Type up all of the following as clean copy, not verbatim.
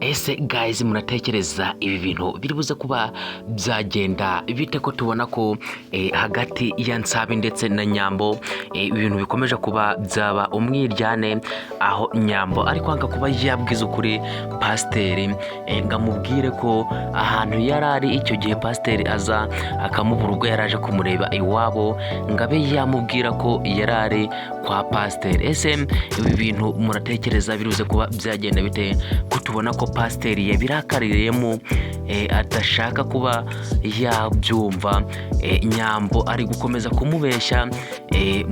Ese guys muratekereza ibi bintu biri buze kuba byagenda bite ko tubona ko hagati ya Nsabi ndetse na Nyambo ibintu bikomeje kuba byaba umwiryane, aho Nyambo ari kwanga kuba yabwiza ukuri pasiteri ngamubwire ko ahantu yarari icyo gihe pasiteri aza akamubura ubwo yaraje kumureba iwabo, ngabe yamubwira ko yarari kwa pasiteri. Ese ibi bintu muratekereza biruze kuba byagenda bite ko tubona ko pasiteri yabirakaririyemo adashaka kuba yabyumva, Nyambo ari gukomeza kumubeshya,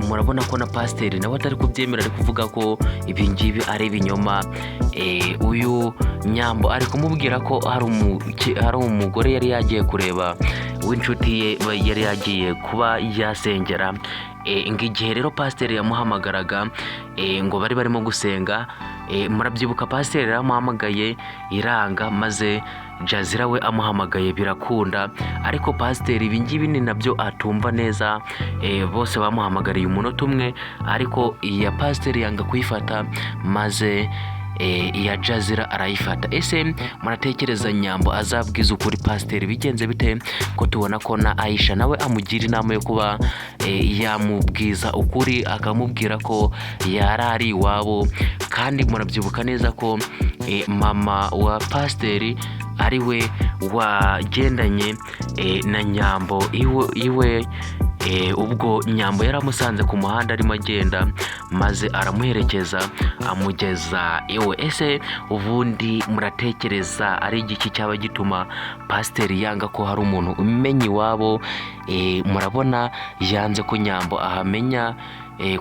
murabona ko na pasiteri nawe atari kubyemera, ari kuvuga ko ibi ngibi ari ibinyoma. Uyu Nyambo ari kumubwira ko hari umugore yari yagiye kureba w'inshuti ye yari yagiye kuba yasengera, igihe rero pasiteri yamuhamagaraga ngo bari barimo gusenga, murabyibuka pasiteri yaramuhamagaye iranga, maze Jazira we amuhamagaye birakunda, ariko pasiteri ibi ngibi ni nabyo atumva neza. Bose bamuhamagariye umunota umwe, ariko iya pasiteri yanga kuyifata, maze iya Jazira arayifata. Ese muratekereza Nyambo azabwiza ukuri pasiteri bigenze bite ko tubona ko na Aisha nawe amugira inama yo kuba yamubwiza ukuri, akamubwira ko yarari iwabo, kandi murabyibuka neza ko mama wa pasiteri ari we wagendanye na Nyambo iwe ubwo Nyambo yaramusanze ku muhanda arimo agenda, maze aramuherekeza amugeza iwe. Ese ubundi muratekereza ari igiki cyaba gituma pasiteri yanga ko hari umuntu umenya iwabo? Murabona yanze ko Nyambo ahamenya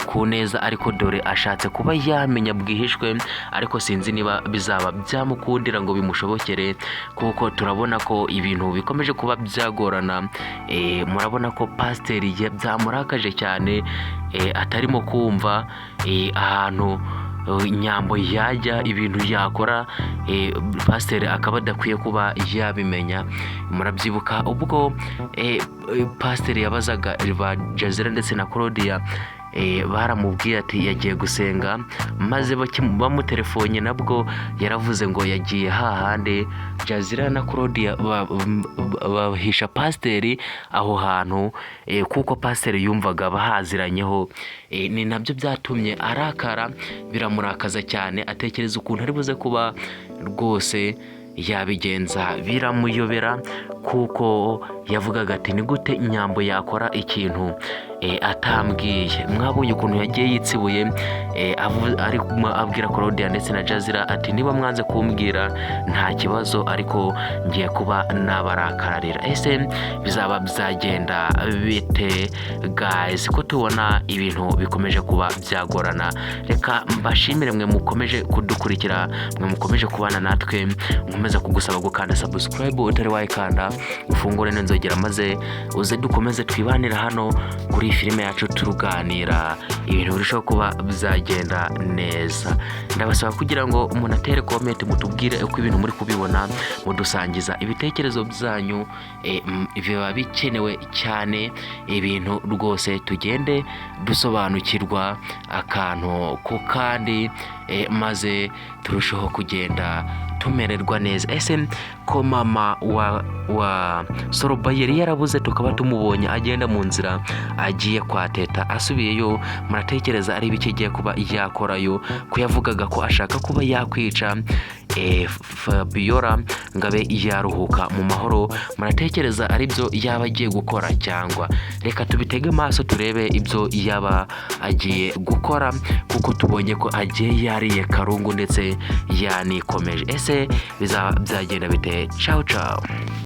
ku neza, ariko dore ashatse kuba yamenya bwihishwe, ariko sinzi niba bizaba byamukundira ngo bimushobokere, kuko turabona ko ibintu bikomeje kuba byagorana. Murabona ko pasiteri byamurakaje cyane, atarimo kumva ahantu Nyambo yajya, ibintu yakora pasiteri akaba adakwiye kuba yabimenya. Murabyibuka ubwo pasiteri yabazaga ba Jazira ndetse na Claudia, baramubwiye ati yagiye gusenga, maze bamutelefone nabwo yaravuze ngo yagiye hahande. Jazira na Claudia bahisha pasiteri aho hantu, kuko pasiteri yumvaga bahaziranyeho. Ni nabyo byatumye arakara, biramurakaza cyane, atekereza ukuntu ari buze kuba rwose yabigenza, biramuyobera, kuko yavugaga ati ni gute Nyambo yakora ikintu atambwiye. Mwabonye ukuntu yagiye yitsibuye, ari abwira Claudia ndetse na Jazira ati niba mwanze kumbwira nta kibazo, ariko ngiye kuba nabarakarira. Ese bizaba byagenda bite guys ko tubona ibintu bikomeje kuba byagorana? Reka mbashimire mwe mukomeje kudukurikira, mwe mukomeje kubana natwe, nkomeza kugusaba gukanda subscribe utari wayikanda, ufungure n'inzogera, maze uze dukomeze twibanira hano kuri filime yacu turuganira ibintu birushaho kuba bizagenda neza. Ndabasaba kugira ngo umuntu atere comment, mutubwire uko ibintu muri kubibona, mudusangiza ibitekerezo byanyu, biba bikenewe cyane, ibintu rwose tugende dusobanukirwa akantu ko kandi, maze turushaho kugenda tumererwa neza. Ese ko mama wa Sorobayeri yarabuze tukaba tumubonye agenda mu nzira agiye kwa Teta asubiyeyo, muratekereza ari ibiki agiye kuba yakorayo, ko yavugaga ko ashaka kuba yakwica Fabiola ngabe yaruhuka mu mahoro? Muratekereza ari byo yaba agiye gukora, cyangwa reka tubitege amaso turebe ibyo yaba agiye gukora, kuko tubonye ko agiye yariye karungu ndetse yanikomeje. Ese bizaba byagenda bite? Ciao ciao.